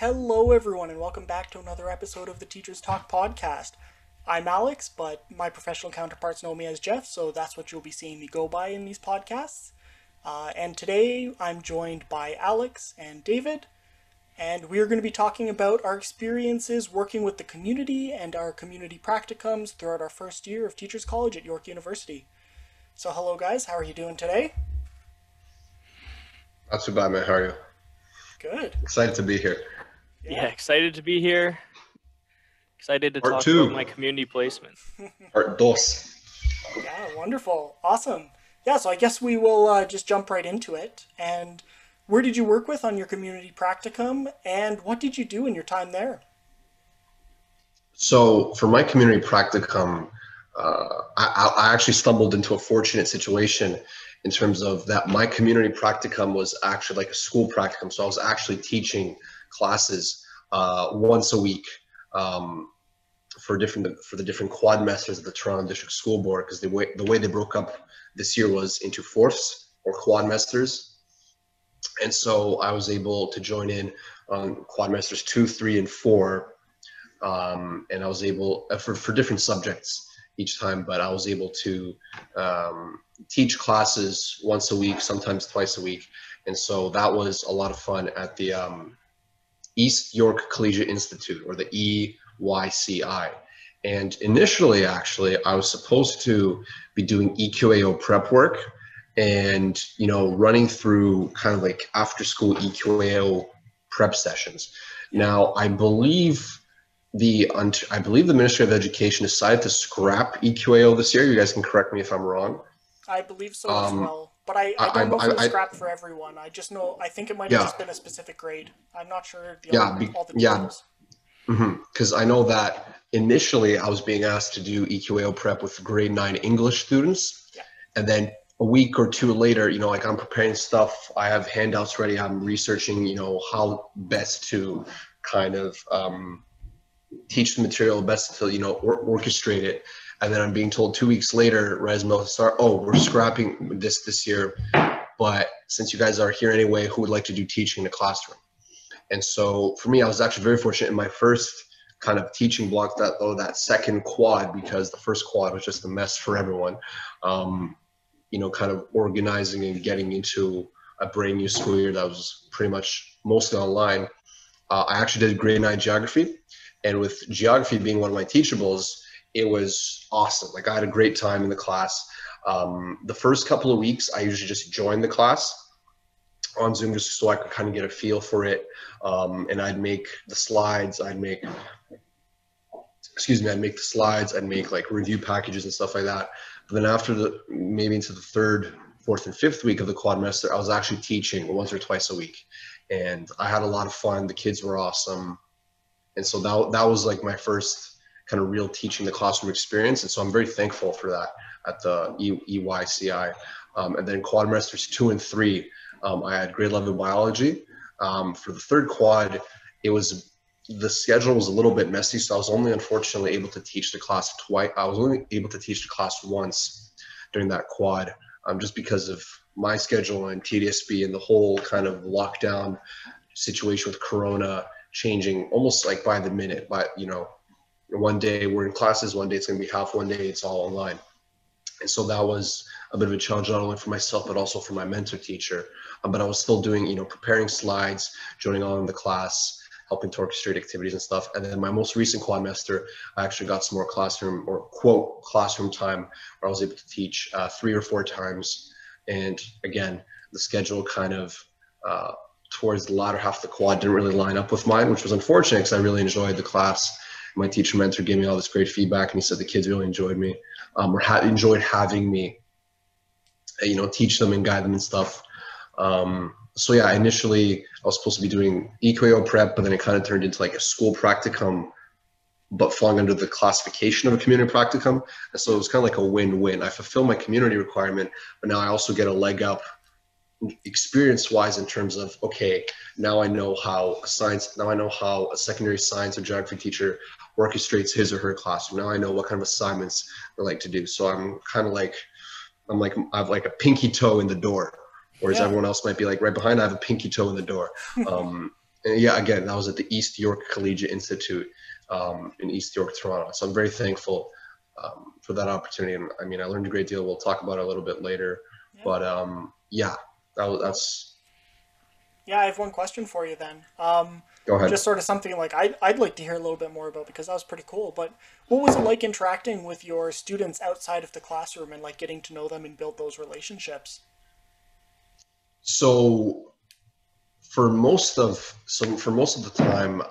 Hello, everyone, and welcome back to another episode of the Teachers Talk podcast. I'm Alex, but my professional counterparts know me as Jeff, so that's what you'll be seeing me go by in these podcasts. And today I'm joined by Alex and David, and we're going to be talking about our experiences working with the community and our community practicums throughout our first year of Teachers College at York University. So, hello, guys, how are you doing today? Not too bad, man. How are you? Good. Excited to be here. Yeah, excited to be here. Excited to Part talk two. about my community placement. Part dos. Yeah, wonderful. Awesome. Yeah, so I guess we will just jump right into it. And where did you work with on your community practicum, and what did you do in your time there? So for my community practicum, I actually stumbled into a fortunate situation in terms of that my community practicum was actually like a school practicum. So I was actually teaching classes once a week for the different quadmesters of the Toronto District School Board, because the way they broke up this year was into fourths or quadmesters. And so I was able to join in on quadmesters 2, 3, and 4. And I was able, for different subjects each time, but I was able to teach classes once a week, sometimes twice a week. And so that was a lot of fun at the East York Collegiate Institute, or the EYCI. And initially, actually, I was supposed to be doing EQAO prep work and, running through kind of like after school EQAO prep sessions. Now, I believe the Ministry of Education decided to scrap EQAO this year. You guys can correct me if I'm wrong. I believe so as well. But I don't know if it was scrapped for everyone. I just know, I think it might have just been a specific grade. I'm not sure all the details. Because I know that initially I was being asked to do EQAO prep with grade 9 English students. Yeah. And then a week or two later, like I'm preparing stuff, I have handouts ready, I'm researching, how best to kind of teach the material, best to, orchestrate it. And then I'm being told 2 weeks later, Resmo start, we're scrapping this year, but since you guys are here anyway, who would like to do teaching in the classroom? And so for me, I was actually very fortunate in my first kind of teaching block, that second quad, because the first quad was just a mess for everyone, kind of organizing and getting into a brand new school year that was pretty much mostly online. I actually did grade 9 geography, and with geography being one of my teachables, it was awesome. Like I had a great time in the class. The first couple of weeks, I usually just joined the class on Zoom just so I could kind of get a feel for it. And I'd make the slides, I'd make the slides, I'd make like review packages and stuff like that. But then after maybe into the third, fourth, and fifth week of the quadmester, I was actually teaching once or twice a week. And I had a lot of fun. The kids were awesome. And so that was like my first kind of real teaching the classroom experience. And so I'm very thankful for that at the EYCI. And then quadmesters 2 and 3, I had grade 11 biology. For the third quad, the schedule was a little bit messy, so I was only unfortunately able to teach the class twice. I was only able to teach the class once during that quad, just because of my schedule and TDSB and the whole kind of lockdown situation with Corona changing almost like by the minute. But one day we're in classes, one day it's going to be half, one day it's all online. And so that was a bit of a challenge, not only for myself, but also for my mentor teacher. But I was still doing, preparing slides, joining on in the class, helping to orchestrate activities and stuff. And then my most recent quadmester, I actually got some more classroom, or quote, classroom time, where I was able to teach 3 or 4 times. And again, the schedule kind of towards the latter half of the quad didn't really line up with mine, which was unfortunate because I really enjoyed the class. My teacher mentor gave me all this great feedback, and he said the kids really enjoyed me, or enjoyed having me, teach them and guide them and stuff. So yeah, initially I was supposed to be doing EQAO prep, but then it kind of turned into like a school practicum, but falling under the classification of a community practicum. And so it was kind of like a win-win. I fulfill my community requirement, but now I also get a leg up experience-wise in terms of, okay, now I know how a secondary science or geography teacher orchestrates his or her classroom. Now I know what kind of assignments they like to do. So I'm kind of like, I have like a pinky toe in the door, whereas everyone else might be like right behind. I have a pinky toe in the door. And yeah, again, that was at the East York Collegiate Institute in East York, Toronto. So I'm very thankful for that opportunity. And I mean, I learned a great deal. We'll talk about it a little bit later. Yeah. But yeah, that's, Yeah, I have one question for you then. go ahead. Just sort of something like I'd like to hear a little bit more about because that was pretty cool. But what was it like interacting with your students outside of the classroom and like getting to know them and build those relationships? So for most of the time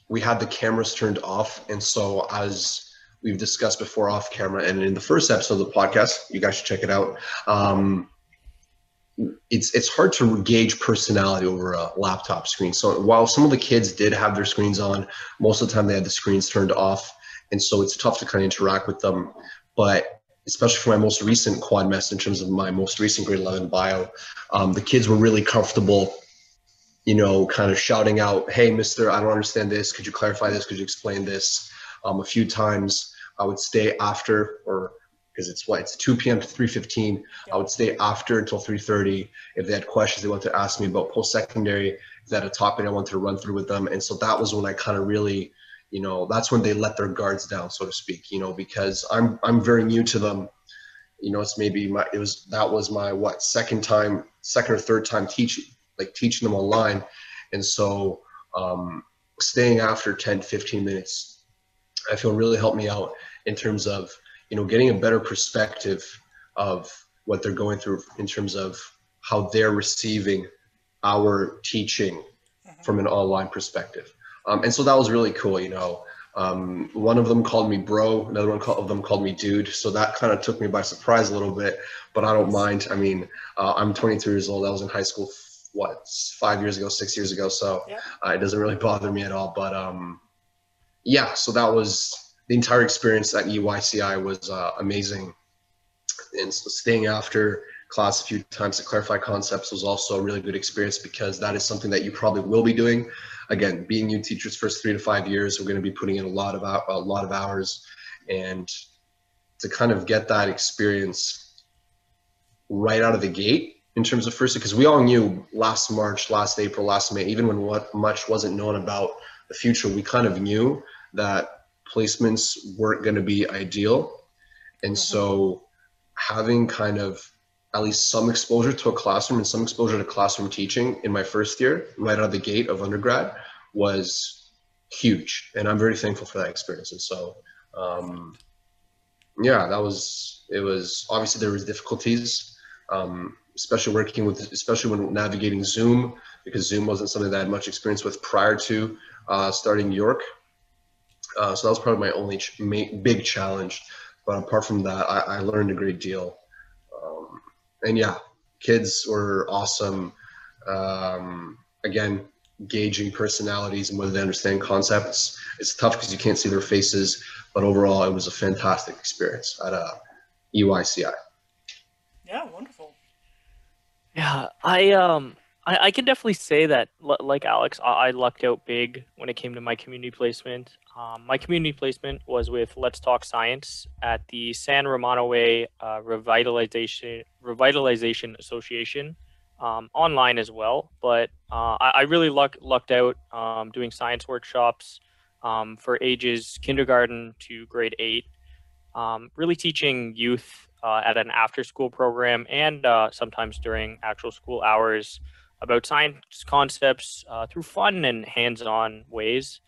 we had the cameras turned off, and so as we've discussed before off camera and in the first episode of the podcast, you guys should check it out. It's hard to gauge personality over a laptop screen. So while some of the kids did have their screens on, most of the time they had the screens turned off, and so it's tough to kind of interact with them. But especially for my most recent quad mess, in terms of my most recent grade 11 bio, the kids were really comfortable, kind of shouting out, "Hey, mister, I don't understand this. Could you clarify this? Could you explain this?" A few times I would stay after, or because it's 2 p.m. to 3:15. I Yep. would stay after until 3:30. If they had questions they wanted to ask me about post-secondary, if they had a topic I wanted to run through with them. And so that was when I kind of really, that's when they let their guards down, so to speak, because I'm very new to them. It's maybe that was my second or third time teaching them online. And so staying after 10, 15 minutes, I feel really helped me out in terms of, getting a better perspective of what they're going through in terms of how they're receiving our teaching Hmm. from an online perspective. And so that was really cool. One of them called me bro, another one of them called me dude. So that kind of took me by surprise a little bit, but I don't Nice. mind. I mean, I'm 23 years old. I was in high school, 5 years ago, 6 years ago. So Yep. it doesn't really bother me at all. But yeah, so that was the entire experience at EYCI was amazing. And so staying after class a few times to clarify concepts was also a really good experience, because that is something that you probably will be doing. Again, being new teachers first 3 to 5 years, we're going to be putting in a lot of hours, and to kind of get that experience right out of the gate in terms of first, because we all knew last March, last April, last May, even when much wasn't known about the future, we kind of knew that placements weren't going to be ideal. And Hmm. so having kind of at least some exposure to a classroom and some exposure to classroom teaching in my first year, right out of the gate of undergrad, was huge. And I'm very thankful for that experience. And so, um, Perfect. yeah, it was obviously there was difficulties, especially when navigating Zoom, because Zoom wasn't something that I had much experience with prior to starting York. So that was probably my only big challenge. But apart from that, I learned a great deal. Um, and yeah, kids were awesome. Again, gauging personalities and whether they understand concepts. It's tough because you can't see their faces, but overall, it was a fantastic experience at EYCI. Yeah, wonderful. Yeah, I can definitely say that like Alex, I lucked out big when it came to my community placement. My community placement was with Let's Talk Science at the San Romano Way Revitalization Association, online as well. But I really lucked out doing science workshops for ages kindergarten to grade 8, really teaching youth at an after school program and sometimes during actual school hours about science concepts through fun and hands on ways.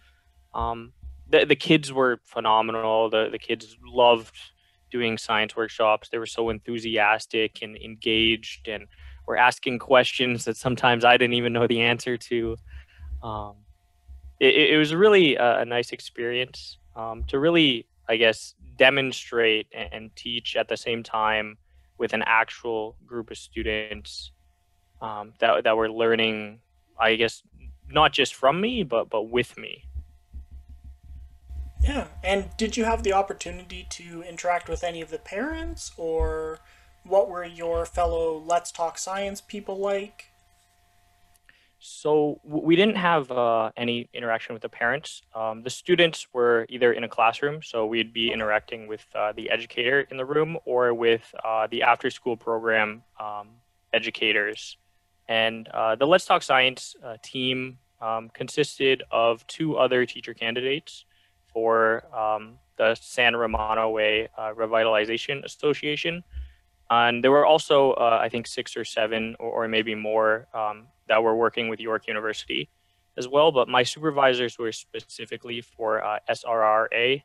Um, the kids were phenomenal. The kids loved doing science workshops. They were so enthusiastic and engaged, and were asking questions that sometimes I didn't even know the answer to. Um, it was really a nice experience to really, I guess, demonstrate and teach at the same time with an actual group of students that were learning, I guess, not just from me, but with me. Yeah. And did you have the opportunity to interact with any of the parents, or what were your fellow Let's Talk Science people like? So we didn't have any interaction with the parents. The students were either in a classroom, so we'd be Okay. interacting with the educator in the room, or with the after-school program educators. And the Let's Talk Science team. consisted of 2 other teacher candidates for the San Romano Way Revitalization Association. And there were also, I think, 6 or 7 or maybe more that were working with York University as well. But my supervisors were specifically for SRRA,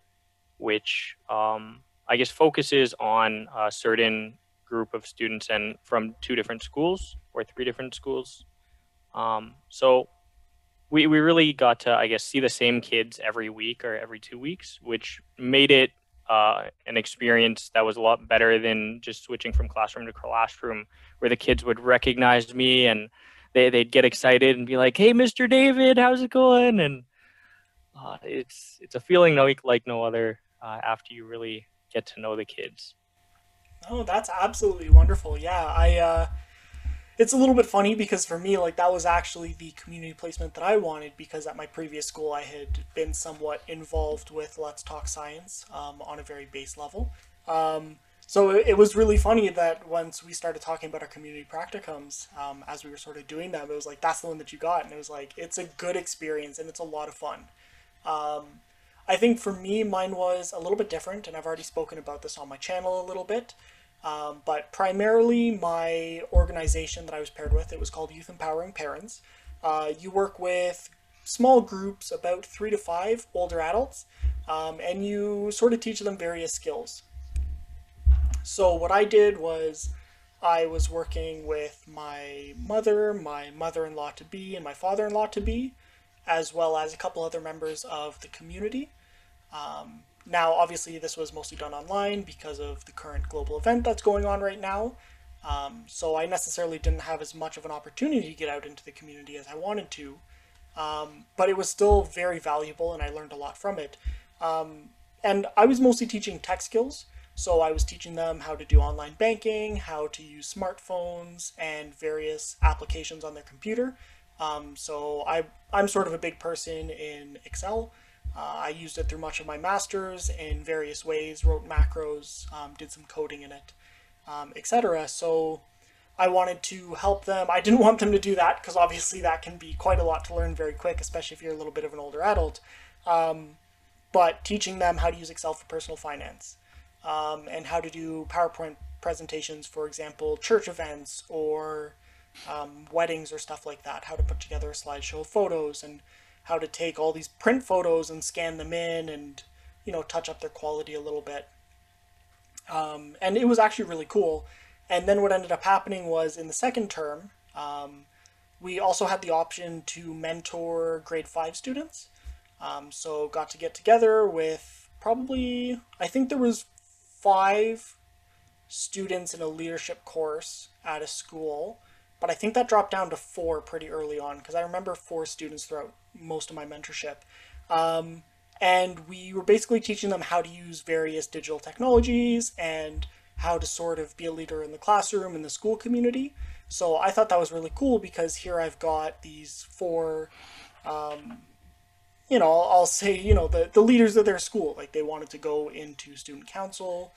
which I guess focuses on a certain group of students and from 2 different schools or 3 different schools. So we really got to, I guess, see the same kids every week or every 2 weeks, which made it an experience that was a lot better than just switching from classroom to classroom, where the kids would recognize me and they'd get excited and be like, "Hey, Mr. David, how's it going?" And it's a feeling like no other after you really get to know the kids. Oh, that's absolutely wonderful. Yeah, it's a little bit funny because for me, like that was actually the community placement that I wanted because at my previous school I had been somewhat involved with Let's Talk Science on a very base level. So it was really funny that once we started talking about our community practicums, as we were sort of doing them, it was like, that's the one that you got. And it was like, it's a good experience and it's a lot of fun. I think for me, mine was a little bit different, and I've already spoken about this on my channel a little bit. But primarily, my organization that I was paired with, it was called Youth Empowering Parents. You work with small groups, about 3 to 5 older adults, and you sort of teach them various skills. So what I did was I was working with my mother, my mother-in-law to be, and my father-in-law to be, as well as a couple other members of the community. Now, obviously, this was mostly done online because of the current global event that's going on right now. So I necessarily didn't have as much of an opportunity to get out into the community as I wanted to. But it was still very valuable and I learned a lot from it. And I was mostly teaching tech skills. So I was teaching them how to do online banking, how to use smartphones, and various applications on their computer. I'm sort of a big person in Excel. I used it through much of my master's in various ways, wrote macros, did some coding in it, etc. So I wanted to help them. I didn't want them to do that because obviously that can be quite a lot to learn very quick, especially if you're a little bit of an older adult. But teaching them how to use Excel for personal finance, and how to do PowerPoint presentations, for example, church events or weddings or stuff like that, how to put together a slideshow of photos and how to take all these print photos and scan them in and, touch up their quality a little bit. And it was actually really cool. And then what ended up happening was in the second term, we also had the option to mentor grade 5 students. So got to get together with probably, I think there was 5 students in a leadership course at a school, but I think that dropped down to 4 pretty early on because I remember 4 students throughout most of my mentorship. And we were basically teaching them how to use various digital technologies and how to sort of be a leader in the classroom and the school community. So I thought that was really cool because here I've got these 4, I'll say, the leaders of their school. Like they wanted to go into student council,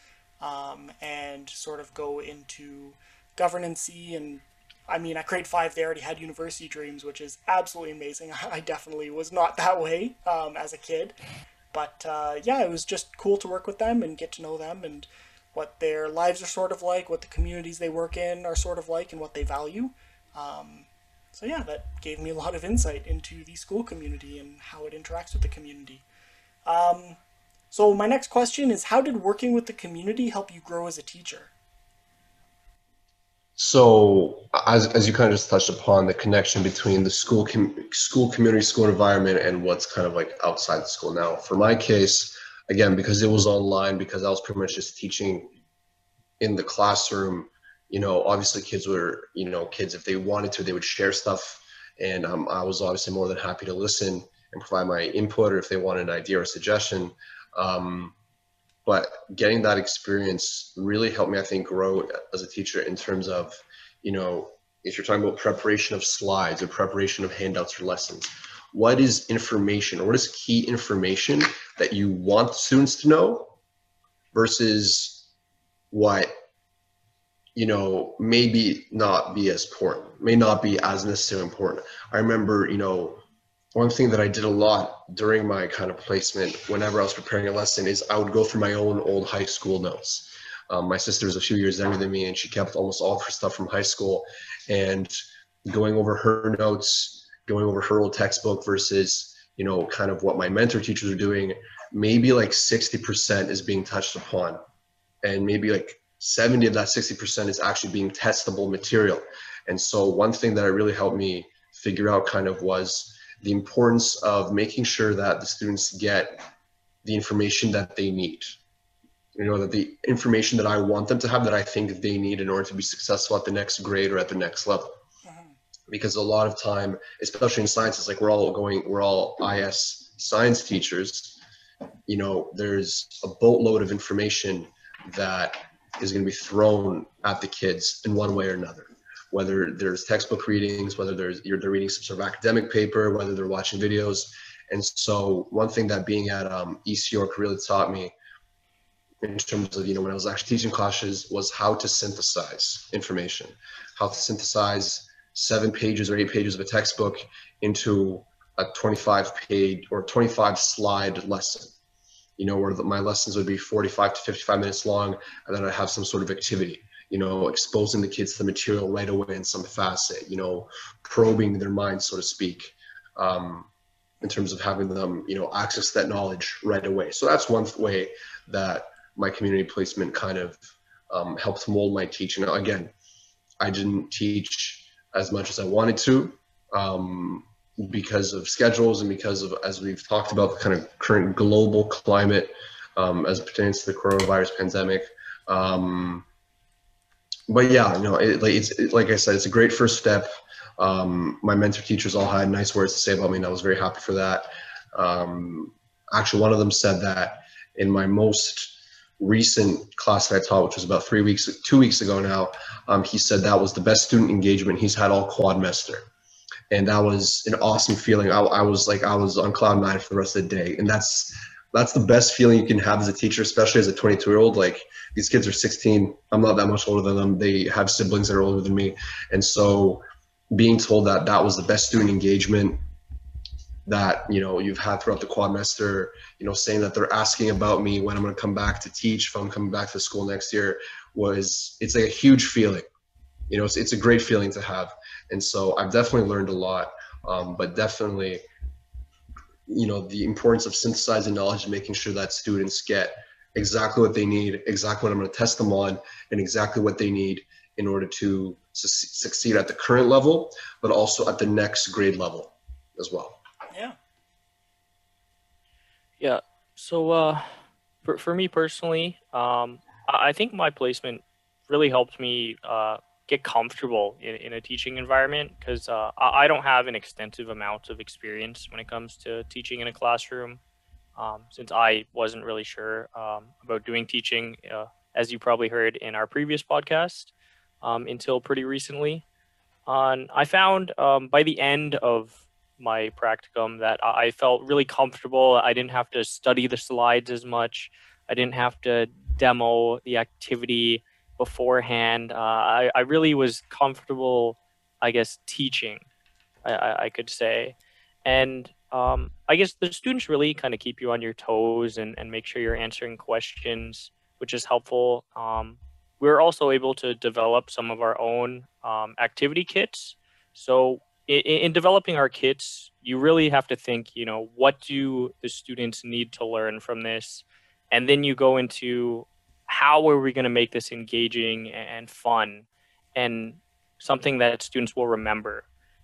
and sort of go into governance-y. And I mean, at grade 5, they already had university dreams, which is absolutely amazing. I definitely was not that way as a kid. But yeah, it was just cool to work with them and get to know them and what their lives are sort of like, what the communities they work in are sort of like, and what they value. So yeah, that gave me a lot of insight into the school community and how it interacts with the community. So my next question is, how did working with the community help you grow as a teacher? So as you kind of just touched upon, the connection between the school community, school environment, and what's kind of like outside the school. Now, for my case, again, because it was online, because I was pretty much just teaching in the classroom, obviously kids were, kids, if they wanted to, they would share stuff. And I was obviously more than happy to listen and provide my input, or if they wanted an idea or a suggestion. But getting that experience really helped me, I think, grow as a teacher in terms of, if you're talking about preparation of slides or preparation of handouts for lessons, what is information or what is key information that you want students to know versus what, maybe not be as important, may not be as necessarily important. I remember, one thing that I did a lot during my kind of placement, whenever I was preparing a lesson, is I would go through my own old high school notes. My sister's a few years younger than me, and she kept almost all of her stuff from high school. And going over her notes, going over her old textbook versus, kind of what my mentor teachers are doing, maybe like 60% is being touched upon. And maybe like 70 of that 60% is actually being testable material. And so one thing that really helped me figure out kind of was the importance of making sure that the students get the information that they need. That the information that I want them to have, that I think they need in order to be successful at the next grade or at the next level. Because a lot of time, especially in sciences, like we're all IS science teachers, there's a boatload of information that is going to be thrown at the kids in one way or another. Whether there's textbook readings, whether they're reading some sort of academic paper, whether they're watching videos. And so one thing that being at East York really taught me in terms of, when I was actually teaching classes, was how to synthesize information, how to synthesize 7 pages or 8 pages of a textbook into a 25-page or 25-slide lesson. Where my lessons would be 45 to 55 minutes long, and then I'd have some sort of activity, exposing the kids to the material right away in some facet, probing their minds, so to speak, in terms of having them, access that knowledge right away. So that's one way that my community placement kind of helped mold my teaching. Now, again, I didn't teach as much as I wanted to, because of schedules and because of, as we've talked about, the kind of current global climate as it pertains to the coronavirus pandemic. But yeah, it's like I said, it's a great first step. My mentor teachers all had nice words to say about me, and I was very happy for that. Actually, one of them said that in my most recent class that I taught, which was about 2 weeks ago now, he said that was the best student engagement he's had all quadmester. And that was an awesome feeling. I was on cloud 9 for the rest of the day. And that's the best feeling you can have as a teacher, especially as a 22-year-old. Like, these kids are 16. I'm not that much older than them. They have siblings that are older than me. And so being told that that was the best student engagement that, you've had throughout the quadmester, saying that they're asking about me when I'm going to come back to teach, if I'm coming back to school next year, it's like a huge feeling. It's a great feeling to have. And so I've definitely learned a lot, but definitely, the importance of synthesizing knowledge and making sure that students get exactly what they need, exactly what I'm going to test them on, and exactly what they need in order to succeed at the current level, but also at the next grade level as well. Yeah. Yeah. So for me personally, I think my placement really helped me get comfortable in a teaching environment, because I don't have an extensive amount of experience when it comes to teaching in a classroom, since I wasn't really sure about doing teaching, as you probably heard in our previous podcast, until pretty recently. I found by the end of my practicum that I felt really comfortable. I didn't have to study the slides as much. I didn't have to demo the activity beforehand. I really was comfortable, I guess, teaching, I could say. And I guess the students really kind of keep you on your toes and make sure you're answering questions, which is helpful. We're also able to develop some of our own activity kits. So in developing our kits, you really have to think, what do the students need to learn from this? And then you go into, how are we going to make this engaging and fun and something that students will remember?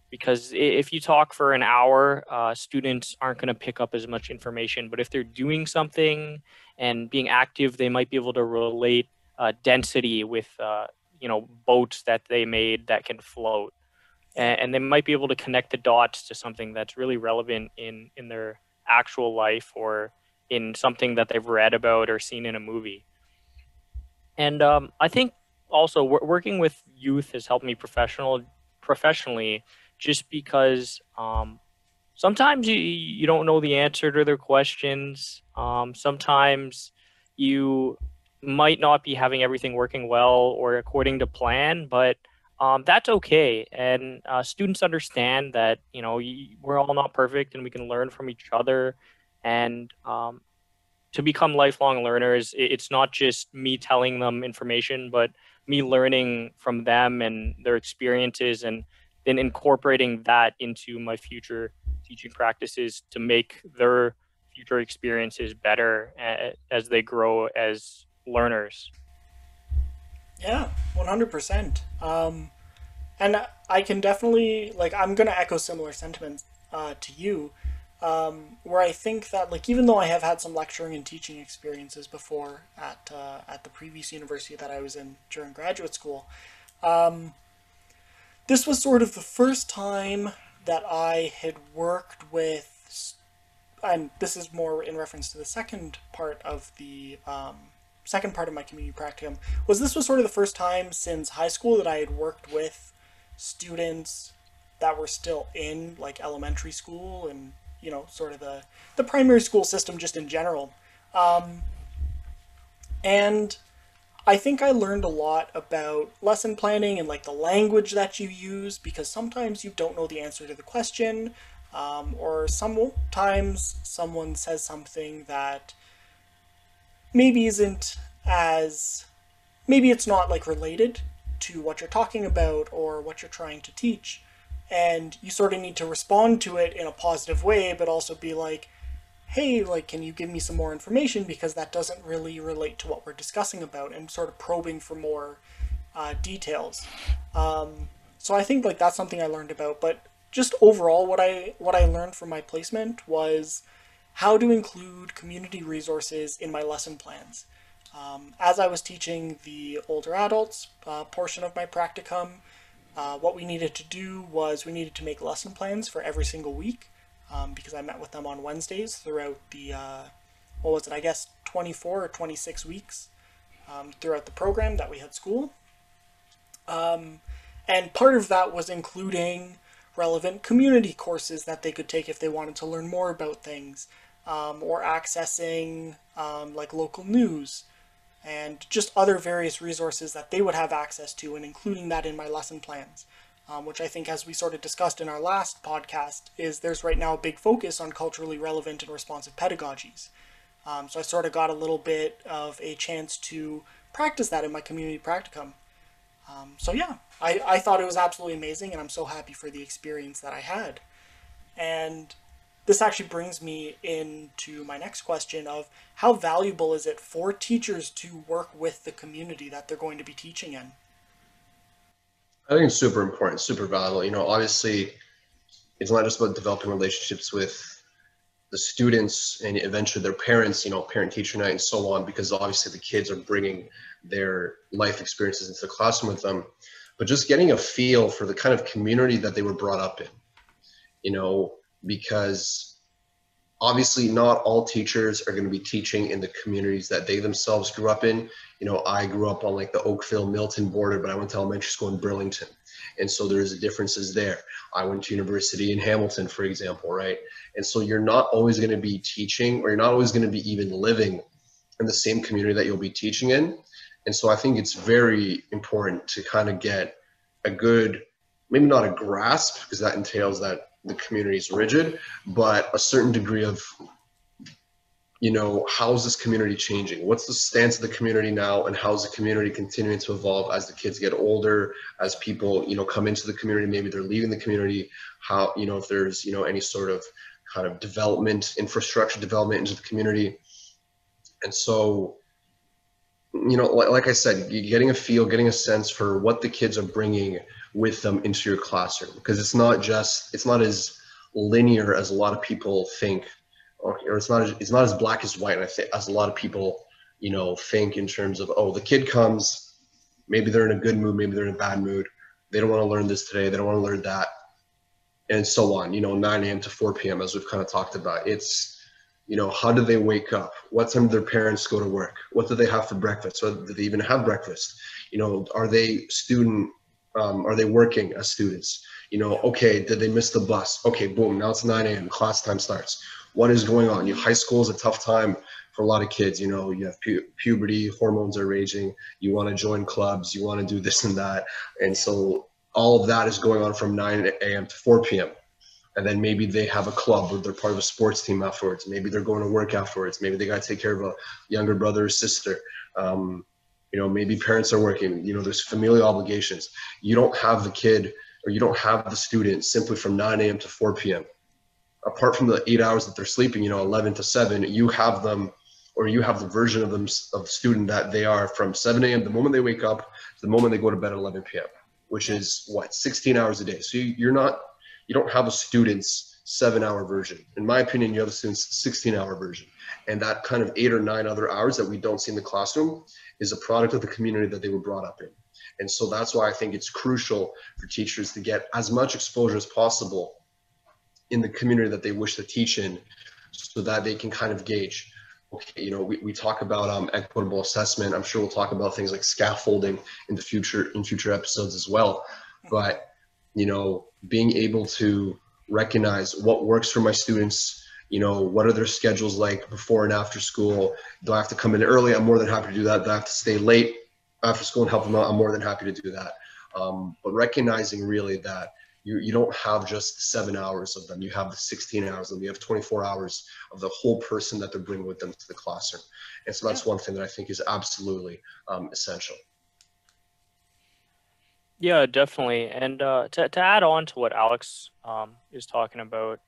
Because if you talk for an hour, students aren't going to pick up as much information. But if they're doing something and being active, they might be able to relate density with, boats that they made that can float. And they might be able to connect the dots to something that's really relevant in their actual life, or in something that they've read about or seen in a movie. And I think also working with youth has helped me professionally, just because sometimes you don't know the answer to their questions. Sometimes you might not be having everything working well or according to plan, but that's okay. And students understand that, we're all not perfect and we can learn from each other. And to become lifelong learners, it's not just me telling them information, but me learning from them and their experiences, and then incorporating that into my future teaching practices to make their future experiences better as they grow as learners. Yeah, 100%. And I can definitely, like, I'm going to echo similar sentiments to you, where I think that, like, even though I have had some lecturing and teaching experiences before at the previous university that I was in during graduate school, this was sort of the first time that I had worked with, and this is more in reference to the second part of my community practicum, was this was sort of the first time since high school that I had worked with students that were still in like elementary school and sort of the primary school system just in general. And I think I learned a lot about lesson planning and like the language that you use, because sometimes you don't know the answer to the question, or sometimes someone says something that maybe isn't as maybe it's not like related to what you're talking about or what you're trying to teach, and you sort of need to respond to it in a positive way but also be like, hey, like, can you give me some more information because that doesn't really relate to what we're discussing about, and sort of probing for more details. So I think like that's something I learned about. But just overall, what I learned from my placement was how to include community resources in my lesson plans. As I was teaching the older adults portion of my practicum, what we needed to do was we needed to make lesson plans for every single week, because I met with them on Wednesdays throughout the, what was it, I guess 24 or 26 weeks throughout the program that we had school. And part of that was including relevant community courses that they could take if they wanted to learn more about things, or accessing like local news and just other various resources that they would have access to, and including that in my lesson plans. Which I think, as we sort of discussed in our last podcast, is there's right now a big focus on culturally relevant and responsive pedagogies. So I sort of got a little bit of a chance to practice that in my community practicum. So yeah, I thought it was absolutely amazing, and I'm so happy for the experience that I had. And this actually brings me into my next question of how valuable is it for teachers to work with the community that they're going to be teaching in? I think it's super important, super valuable. Obviously, it's not just about developing relationships with the students and eventually their parents, parent-teacher night and so on, because obviously the kids are bringing their life experiences into the classroom with them, but just getting a feel for the kind of community that they were brought up in, because obviously not all teachers are going to be teaching in the communities that they themselves grew up in. I grew up on like the Oakville Milton border, but I went to elementary school in Burlington. And so there's differences there. I went to university in Hamilton, for example, right? And so you're not always going to be teaching, or you're not always going to be even living in the same community that you'll be teaching in. And so I think it's very important to kind of get a good, maybe not a grasp, because that entails that the community is rigid, but a certain degree of, how is this community changing? What's the stance of the community now, and how is the community continuing to evolve as the kids get older, as people, come into the community, maybe they're leaving the community, how, if there's, any sort of kind of development, infrastructure development into the community. And so, like I said, getting a feel, getting a sense for what the kids are bringing with them into your classroom, because it's not as linear as a lot of people think, or it's not as black as white, I think, as a lot of people think, in terms of, oh, the kid comes, maybe they're in a good mood, maybe they're in a bad mood, they don't want to learn this today, they don't want to learn that, and so on. 9 a.m. to 4 p.m. as we've kind of talked about. It's how do they wake up? What time do their parents go to work? What do they have for breakfast? Or do they even have breakfast? Are they are they working as students? Okay, did they miss the bus? Okay, boom, now it's 9 a.m. class time starts. What is going on? High school is a tough time for a lot of kids. You have puberty, hormones are raging. You want to join clubs, you want to do this and that. And so all of that is going on from 9 a.m. to 4 p.m. And then maybe they have a club or they're part of a sports team afterwards. Maybe they're going to work afterwards. Maybe they got to take care of a younger brother or sister. Maybe parents are working. There's familial obligations. You don't have the kid or you don't have the student simply from 9 a.m. to 4 p.m. Apart from the 8 hours that they're sleeping, 11 to 7, you have them, or you have the version of them, of the student that they are from 7 a.m. the moment they wake up to the moment they go to bed at 11 p.m., which is 16 hours a day. So you don't have a student's 7-hour version. In my opinion, you have a student's 16-hour version. And that kind of 8 or 9 other hours that we don't see in the classroom is a product of the community that they were brought up in. And so that's why I think it's crucial for teachers to get as much exposure as possible in the community that they wish to teach in, so that they can kind of gauge, okay, we talk about equitable assessment. I'm sure we'll talk about things like scaffolding in future episodes as well. But, being able to recognize what works for my students, what are their schedules like before and after school? Do I have to come in early? I'm more than happy to do that. Do I have to stay late after school and help them out? I'm more than happy to do that. But recognizing really that you don't have just 7 hours of them. You have the 16 hours of them. You have 24 hours of the whole person that they're bringing with them to the classroom. And so that's one thing that I think is absolutely essential. Yeah, definitely. And to add on to what Alex is talking about,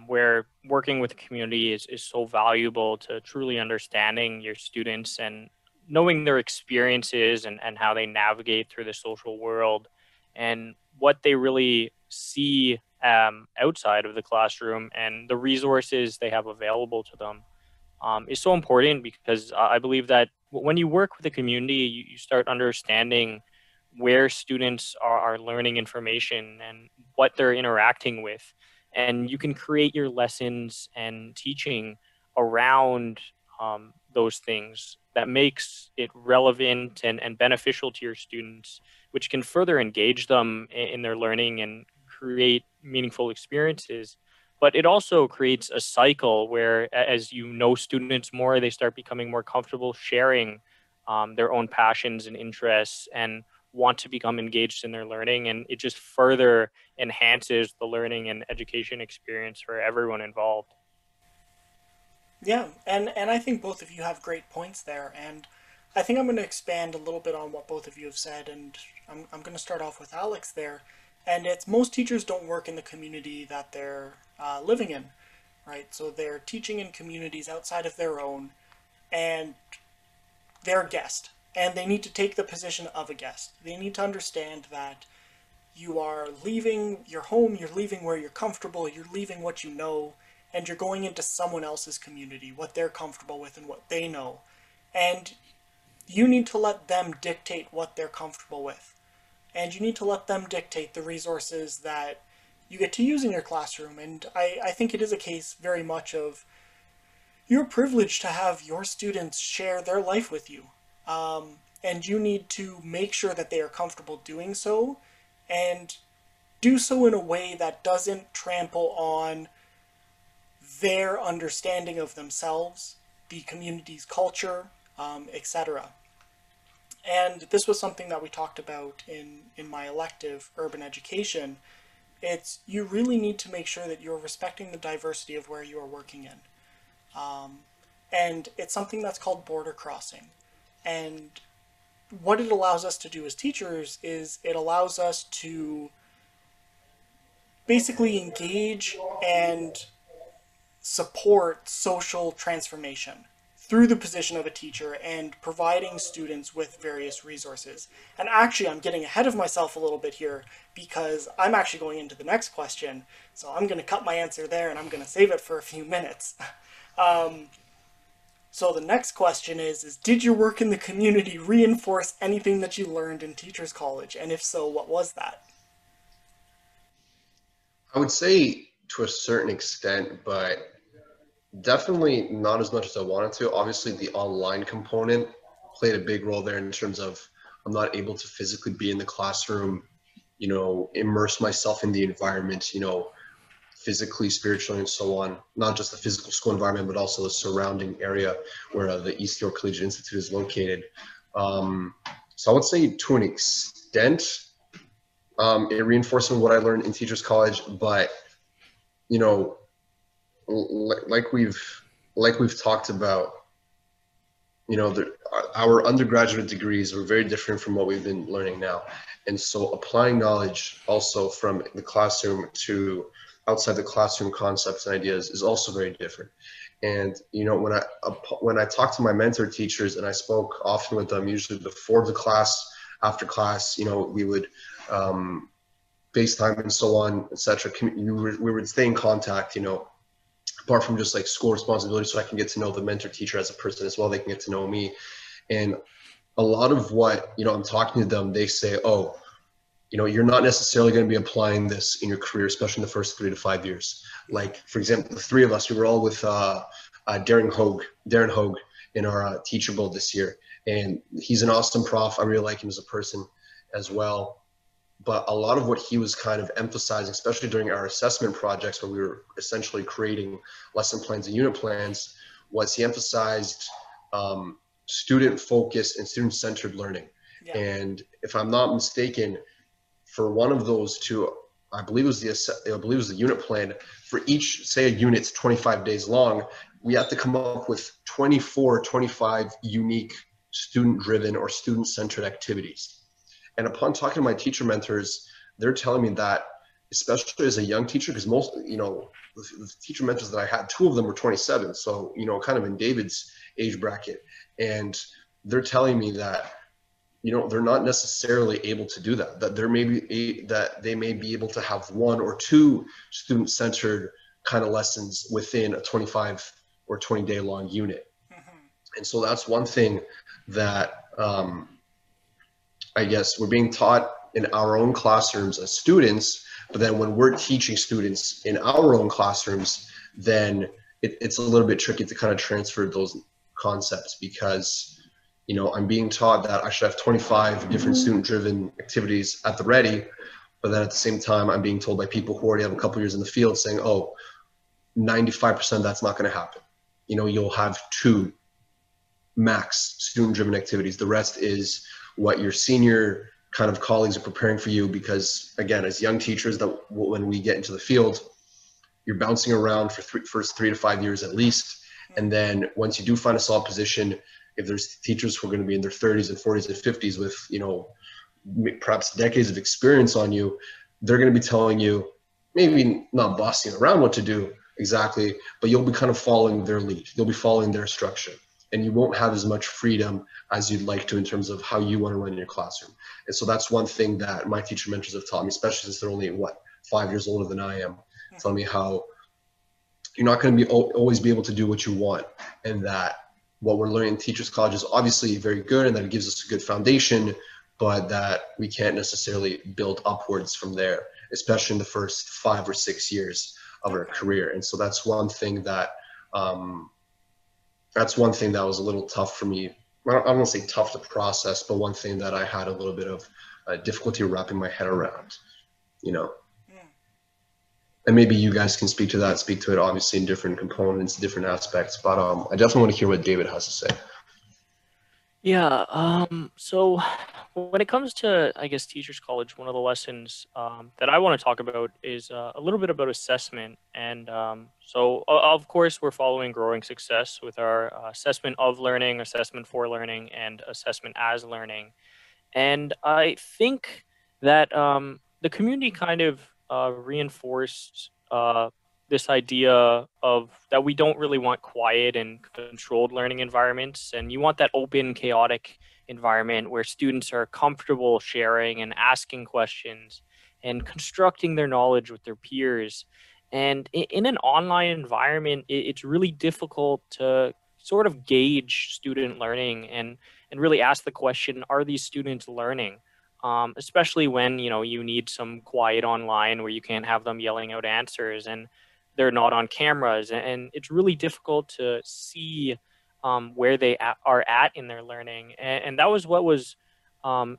where working with the community is so valuable to truly understanding your students and knowing their experiences and how they navigate through the social world and what they really see outside of the classroom and the resources they have available to them is so important, because I believe that when you work with the community, you start understanding where students are learning information and what they're interacting with. And you can create your lessons and teaching around those things that makes it relevant and beneficial to your students, which can further engage them in their learning and create meaningful experiences. But it also creates a cycle where, as you know students more, they start becoming more comfortable sharing their own passions and interests and want to become engaged in their learning. And it just further enhances the learning and education experience for everyone involved. Yeah, and I think both of you have great points there, and I think I'm going to expand a little bit on what both of you have said, and I'm going to start off with Alex there, and it's most teachers don't work in the community that they're living in, right? So they're teaching in communities outside of their own, and they're a guest, and they need to take the position of a guest. They need to understand that you are leaving your home, you're leaving where you're comfortable, you're leaving what you know, and you're going into someone else's community, what they're comfortable with and what they know. And you need to let them dictate what they're comfortable with. And you need to let them dictate the resources that you get to use in your classroom. And I think it is a case very much of you're privileged to have your students share their life with you. And you need to make sure that they are comfortable doing so, and do so in a way that doesn't trample on their understanding of themselves, the community's culture, etc. And this was something that we talked about in my elective, urban education. It's you really need to make sure that you're respecting the diversity of where you are working in. And it's something that's called border crossing. And what it allows us to do as teachers is it allows us to basically engage and support social transformation through the position of a teacher and providing students with various resources. And actually, I'm getting ahead of myself a little bit here because I'm actually going into the next question. So I'm going to cut my answer there and I'm going to save it for a few minutes. So the next question is did your work in the community reinforce anything that you learned in Teachers College? And if so, what was that? I would say to a certain extent, but definitely not as much as I wanted to. Obviously, the online component played a big role there in terms of I'm not able to physically be in the classroom, immerse myself in the environment, physically, spiritually, and so on. Not just the physical school environment, but also the surrounding area where the East York Collegiate Institute is located. So I would say to an extent, It reinforced what I learned in Teachers College, but you know, like we've talked about, you know, our undergraduate degrees were very different from what we've been learning now. And so applying knowledge also from the classroom to outside the classroom concepts and ideas is also very different. And, you know, when I talk to my mentor teachers, and I spoke often with them, usually before the class, after class, you know, we would FaceTime and so on, etc. We would stay in contact, you know, apart from just like school responsibilities, so I can get to know the mentor teacher as a person as well. They can get to know me. And a lot of what, you know, I'm talking to them, they say, oh, you know, you're not necessarily going to be applying this in your career, especially in the first 3 to 5 years. Like, for example, the three of us, we were all with Darren Hogue in our Teachable this year. And he's an awesome prof. I really like him as a person as well. But a lot of what he was kind of emphasizing, especially during our assessment projects where we were essentially creating lesson plans and unit plans, was he emphasized student focused and student centered learning. Yeah. And if I'm not mistaken, for one of those two, I believe it was the unit plan, for each, say a unit's 25 days long, we have to come up with 25 unique student driven or student centered activities. And upon talking to my teacher mentors, they're telling me that, especially as a young teacher, because most, you know, the teacher mentors that I had, two of them were 27. So, you know, kind of in David's age bracket. And they're telling me that, you know, they're not necessarily able to do that, that they may be able to have one or two student-centered kind of lessons within a 25 or 20-day long unit. Mm-hmm. And so that's one thing that I guess we're being taught in our own classrooms as students, but then when we're teaching students in our own classrooms, then it's a little bit tricky to kind of transfer those concepts, because, you know, I'm being taught that I should have 25 different student-driven activities at the ready, but then at the same time, I'm being told by people who already have a couple years in the field saying, oh, 95% that's not going to happen. You know, you'll have two max student-driven activities. The rest is what your senior kind of colleagues are preparing for you, because again, as young teachers, that when we get into the field, you're bouncing around for first 3 to 5 years at least. And then once you do find a solid position, if there's teachers who are going to be in their 30s and 40s and 50s with, you know, perhaps decades of experience on you, they're going to be telling you, maybe not bossing around what to do exactly, but you'll be kind of following their lead. You'll be following their structure, and you won't have as much freedom as you'd like to in terms of how you want to run your classroom. And so that's one thing that my teacher mentors have taught me, especially since they're only, 5 years older than I am, telling me how you're not going to always be able to do what you want, and that what we're learning in Teachers College is obviously very good, and that it gives us a good foundation, but that we can't necessarily build upwards from there, especially in the first 5 or 6 years of our career. And so that's one thing that was a little tough for me. I don't want to say tough to process, but one thing that I had a little bit of difficulty wrapping my head around, you know. And maybe you guys can speak to it obviously in different components, different aspects, but I definitely want to hear what David has to say. Yeah, so when it comes to, I guess, Teachers College, one of the lessons that I want to talk about is a little bit about assessment. And so, of course, we're following Growing Success with our assessment of learning, assessment for learning, and assessment as learning. And I think that the community kind of reinforced this idea of that we don't really want quiet and controlled learning environments, and you want that open, chaotic environment where students are comfortable sharing and asking questions and constructing their knowledge with their peers. And in an online environment, it's really difficult to sort of gauge student learning and really ask the question, are these students learning? Especially when, you know, you need some quiet online where you can't have them yelling out answers and they're not on cameras. And it's really difficult to see where they are at in their learning. And that was what was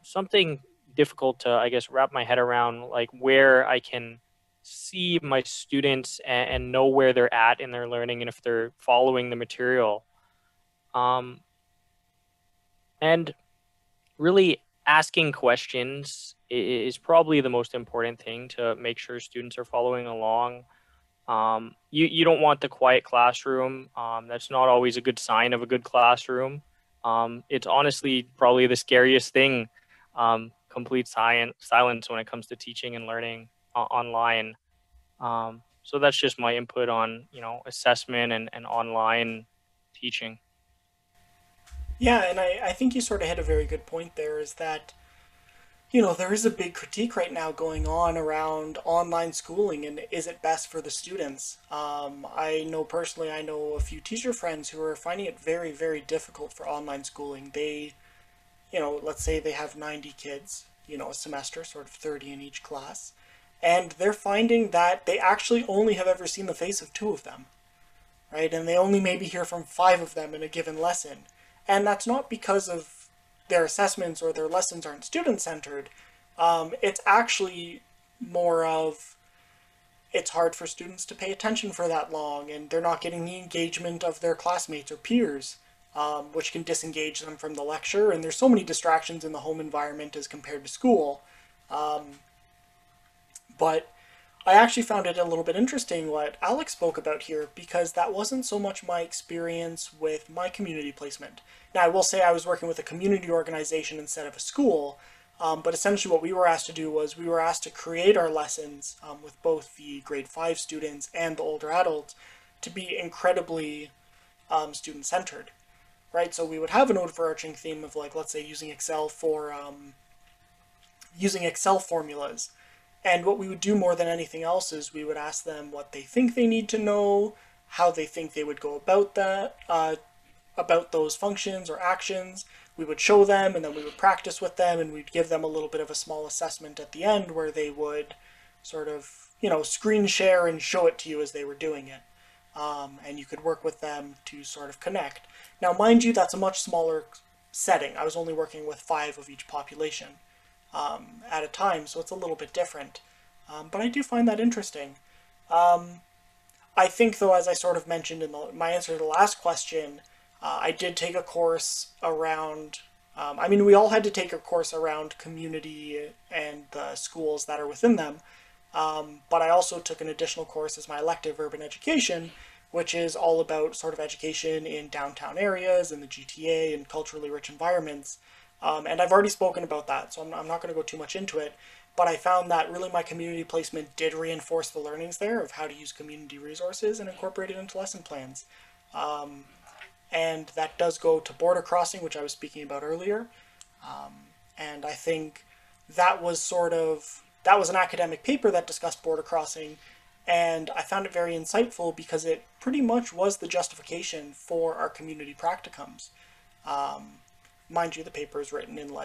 something difficult to, I guess, wrap my head around, like where I can see my students and know where they're at in their learning and if they're following the material. And really asking questions is probably the most important thing to make sure students are following along. You don't want the quiet classroom. That's not always a good sign of a good classroom. It's honestly probably the scariest thing, complete silence when it comes to teaching and learning online. So that's just my input on, assessment and online teaching. Yeah, and I think you sort of hit a very good point there, is that, there is a big critique right now going on around online schooling and is it best for the students? I know personally, I know a few teacher friends who are finding it very, very difficult for online schooling. Let's say they have 90 kids, a semester, sort of 30 in each class, and they're finding that they actually only have ever seen the face of two of them, right? And they only maybe hear from five of them in a given lesson. And that's not because of their assessments or their lessons aren't student centered. It's actually more of it's hard for students to pay attention for that long, and they're not getting the engagement of their classmates or peers, which can disengage them from the lecture. And there's so many distractions in the home environment as compared to school. But I actually found it a little bit interesting what Alex spoke about here, because that wasn't so much my experience with my community placement. Now, I will say I was working with a community organization instead of a school, but essentially what we were asked to do was we were asked to create our lessons with both the grade 5 students and the older adults to be incredibly student-centered, right? So we would have an overarching theme of, like, let's say using Excel for using Excel formulas. And what we would do more than anything else is we would ask them what they think they need to know, how they think they would go about that, about those functions or actions. We would show them, and then we would practice with them, and we'd give them a little bit of a small assessment at the end where they would sort of, screen share and show it to you as they were doing it. And you could work with them to sort of connect. Now, mind you, that's a much smaller setting. I was only working with 5 of each population at a time, so it's a little bit different. But I do find that interesting. I think, though, as I sort of mentioned in my answer to the last question, I did take a course around, we all had to take a course around community and the schools that are within them, but I also took an additional course as my elective, urban education, which is all about sort of education in downtown areas, in the GTA, and culturally rich environments. And I've already spoken about that, so I'm not going to go too much into it, but I found that really my community placement did reinforce the learnings there of how to use community resources and incorporate it into lesson plans. And that does go to border crossing, which I was speaking about earlier. And I think that was an academic paper that discussed border crossing, and I found it very insightful because it pretty much was the justification for our community practicums. Mind you, the paper is written in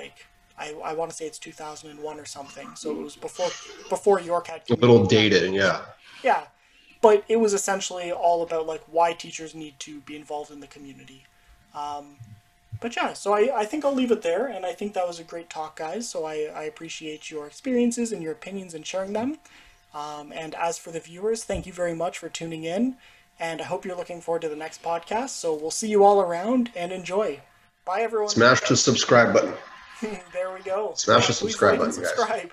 I want to say it's 2001 or something, so it was before York had a little dated, yeah. Yeah, but it was essentially all about why teachers need to be involved in the community. But yeah, so I think I'll leave it there, and I think that was a great talk, guys. So I appreciate your experiences and your opinions and sharing them. And as for the viewers, thank you very much for tuning in, and I hope you're looking forward to the next podcast. So we'll see you all around, and enjoy. Bye, everyone. Smash the subscribe button. There we go. Smash the subscribe button, guys. Subscribe.